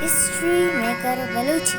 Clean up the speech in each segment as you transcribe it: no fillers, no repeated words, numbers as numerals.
History maker Balochi.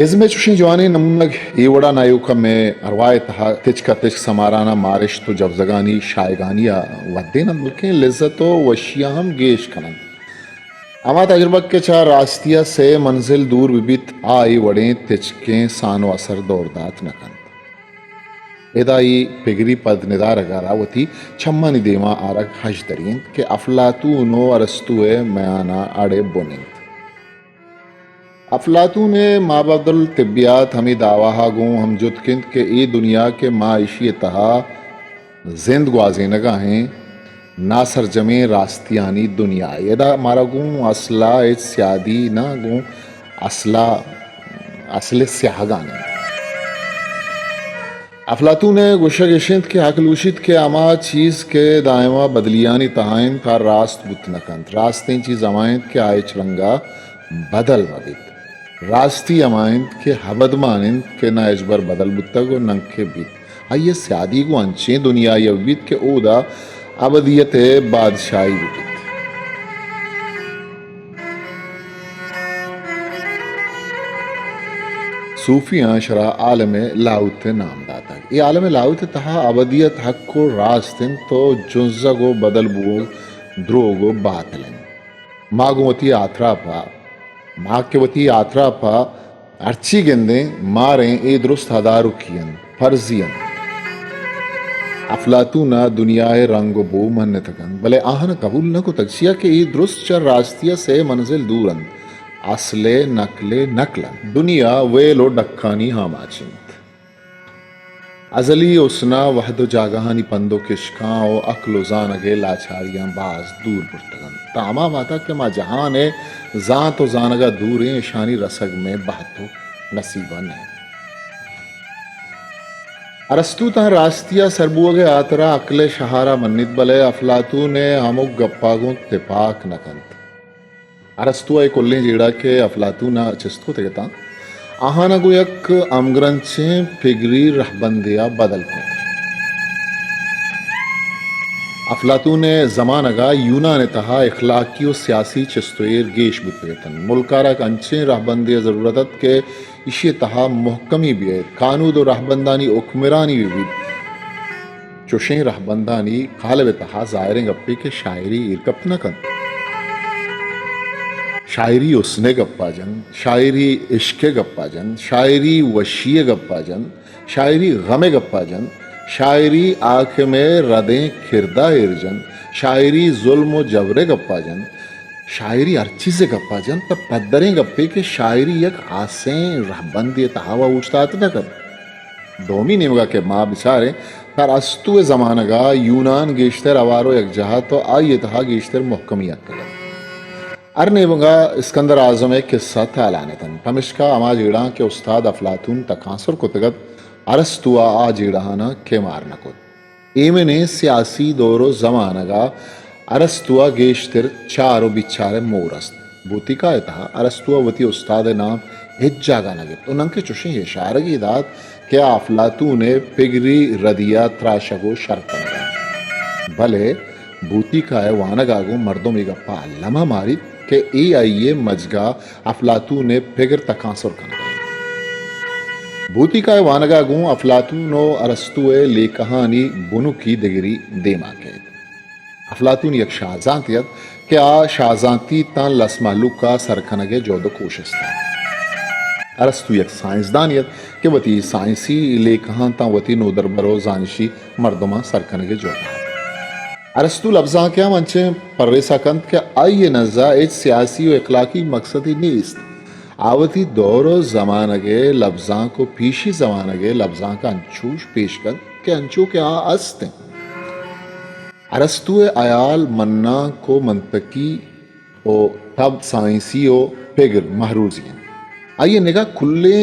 इसमें Chuschi जवानी नमुनग एवड़ा नायुका में अरवायत तिच का तिच समाराना मारिश तो जवजगानी शायगानिया वद्दीन मुल्के लिज्जतो वशिया हम गेश कनन अमा तजुर्बा के चार रास्तिया से मंजिल दूर विबित आई वड़े तिचके सानो असर दौरदात नकन एदाई पिगरी पद निदार अगारावती छम्मा निदेमा आरक हज दरियंत के अफलातूनो अरस्तुए मयाना आड़े बोनिंत अफलातून माबदुल तिब्बियात हमी दावा गूँ हम जुदकिंत के ई दुनिया के माइशी तहा जिंद ग्वाजेनगा हैं ना सरजमे रास्तियानी दुनिया यदा मारा गूँ असला स्यादी ना गूँ असला असले स्याहगाने अफलातून गुशगिशित के हकलूशित के अमा चीज़ के दायमा बदलियानी तहाइन का रास्त बुतनकंत रास्तें चीज़ अमायत के आय चरंगा बदल वबित रास्ती अमायत के हबद मानिंद के ना अजबर बदल बुतगो नंखे बीत आइए स्यादी को अंचे दुनिया यवित के ओदा अबदियत बादशाही बित सूफियाँ शरा आलम लाउत नाम दाता ये आलम लाउत तहा अबदियत हक को रास्तिन तो जुज़्ज़ा गो बदल बुओ द्रोगो बातलन मागुमती आत्रा पा माँ के वती यात्रा पा अर्ची गेंदे मारे ए दुरुस्त हदारुकियन फर्जियन अफलातूना दुनियाए रंग बो मन तकन भले आहन कबूल न को तकसिया के ई दुरुस्त चर रास्तिया से मंजिल दूरन असले नकले नकलन दुनिया वे लो डक्कानी हामाचिंत अजली उसना वहदो जागहानी पंदो किशका ओ अक्लो जानगे लाचारियां बाज दूर पुरतगन तामा माता के मा जहान है जान तो जानगा दूर है शानी रसग में बहतो नसीबा नहीं अरस्तु ता रास्तिया सरबुगे आतरा अकले शहारा मन्नित बले अफलातू ने हमुक गप्पागों तिपाक नकंत अरस्तु ए कोल्ले जेड़ा के अफलातू ना चिस्तो तेता आहानगु यक अमग्रंचे फिगरी रहबंदिया बदल को अफलातू ने जमानगा यूना ने तहा इखलाकी और सियासी चिस्तोर गेश बुतन मुल्कारा अंचे रहबंदिया जरूरत के इशे तहा मुहकमी भी है कानूद और रहबंदानी उकमरानी भी चुशे रहबंदानी खालवे तहा जायरें गप्पे के शायरी इरकप न कन शायरी उसने गप्पाजन शायरी इश्क गप्पाजन शायरी वशीय गप्पाजन शायरी गमे गप्पाजन शायरी आँख में रदें खिरदा इर्जन शायरी जुल्म जबरे गप्पाजन शायरी अर्ची से गप्पाजन तब पद्दरें गप्पे के शायरी यक आसें रहबंदी तहावा उछतात न कर दोमी निमगा के माँ बिचारे तार अस्तु जमानगा यूनान गेश्तर अवारो यक जहा तो आइए तहा गेश्तर मुहकमियत कर अरनेवगा इस्कंदर आजम एक किस्सा तालाने तन पमिश्का आमा जेड़ा के उस्ताद अफलातून तकासुर को तगत अरस्तुआ आ जेड़ाना के मारना को एमने सियासी दौरो जमानगा अरस्तुआ गेश्तिर चारो बिचारे मोरस्त बूतिका था अरस्तुआ वती उस्ताद नाम हिज्जागा नगे तो नंके चुशी ये शारगी दात क्या अफलातू ने पिगरी रदिया त्राशगो शर्त भले बूतिका है वानगागो मर्दों में गप्पा लमा मारी के ए आइए मजगा अफलातू ने फिगर तकासुर कर भूतिका वानगागू अफलातूनो अरस्तुए ले कहानी बुनु की दिगरी देमा के अफलातून यक शाहजांतियत के आ शाहजांती तान लसमालुक का सरखनगे जोदो कोशिश था अरस्तु यक साइंसदानियत के वती साइंसी ले कहां ता वती नो दरबरो जानशी मर्दमा सरखनगे जोदा अरस्तु लफ्जा क्या मंचे पर्रेसा कंत के आइए नजा एक सियासी और इखलाकी मकसदी नीस्त आवती दौरो जमानगे लफ्जा को पीशी जमानगे लफ्जा का अंचूश पेश कर के अंचू के आ अस्ते अरस्तु अयाल मन्ना को मंतकी ओ तब साइंसी ओ फिगर महरूजियन आइए निगाह खुले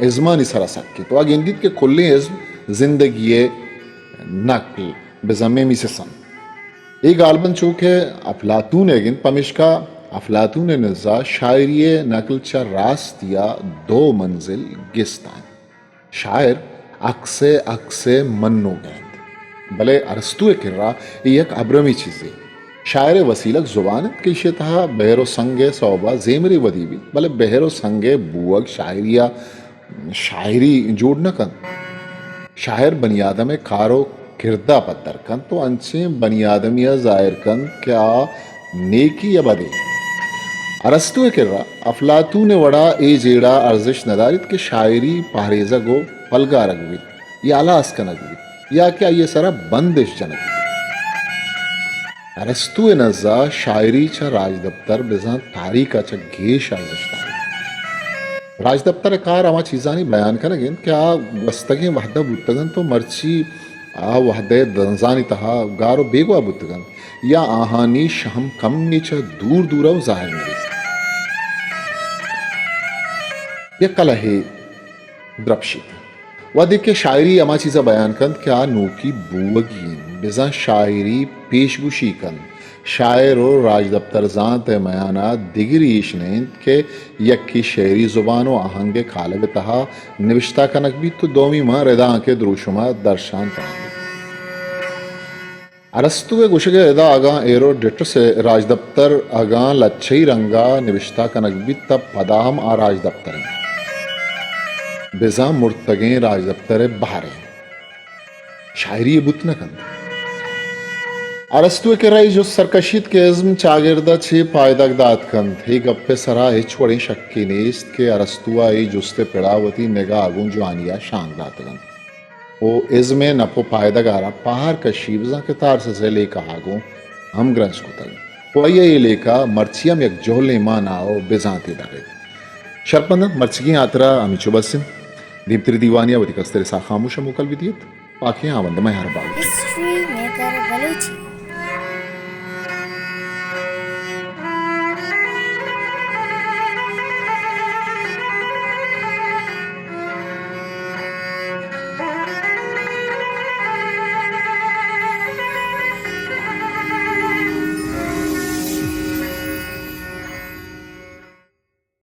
इज़्मानी सरासक के तो आगे इंदित के खुले इज़्म जिंदगी नकल बेजमे में से सन एक गालबन चूक है अफलातून एगिन पमिश्का अफलातून नज़ा शायरी नकल चा रास्तिया दो मंजिल गिस्तान शायर अक्से अक्से मन्नो गैंद भले अरस्तु किर्रा एक अब्रमी चीज़े शायर वसीलक जुबान के तहा बहरो संगे सौबा जेमरी वदीबी भले बहरो संगे बुअग शायरिया शायरी जोड़ न कन शायर बनियादम कारो किरदा पत्तर कन तो अंचे बनियादमिया जाहिर कन क्या नेकी या बदे अरस्तु किर्रा अफलातून वड़ा ए जेड़ा अर्जिश नदारित के शायरी पहरेजा गो पलगा रगवित या आला अस्कनगवित या क्या ये सारा बंदिश जनक अरस्तु नजा शायरी चा राज दफ्तर बिजा तारीका चा गेश अर्जिश राज दफ्तर कार आमा चीजानी बयान करगेन क्या वस्तगे वहदा बुतगन तो मर्ची आ वहदे दंजानी तहा गारो बेगवा बुतगन या आहानी शहम कम नीचा दूर दूर जाहिर मेरी ये कलहे द्रपशित वह देख के शायरी अमा चीजा बयान कन क्या नोकी बुवगीन बिजा शायरी पेशगुशी कन शायर और राज दफ्तर जात मयाना दिगरी इशनें के यक्की शेरी जुबान व आहंगे खालग तहा निविश्ता कनक भी तो दोमी मां रदा के द्रुशुमा दर्शान कनक अरस्तु गुशगे रदा आगा एरो डिट से राज दफ्तर आगा लच्छई रंगा निविश्ता कनक भी तब पदाहम आ राज दफ्तर बिजा मुर्तगे राज दफ्तर बहारे शायरी बुत न कन अरस्तु के रई जो सरकशीत के इज्म चागिरदा छे पायदक दात कंद हे गप्पे सरा हे छोड़े शक्की नेस्त के अरस्तुआ ए जुस्ते पिड़ावती नेगा आगुन जो आनिया शांग दातगन ओ इज्मे नपो पायदगारा पहाड़ का शीवजा के तार से लेका आगो हम ग्रंज को तग वो ये लेका मर्चियम एक जोहले मानाओ बेजाते दागे शर्पंद मर्चिकी यात्रा अमिचो बसिन दीप्त्री दीवानिया वती कस्तरे सा खामोश मुकल विदियत पाखे आवंद में हर बाग हिस्ट्री मेकर बलूची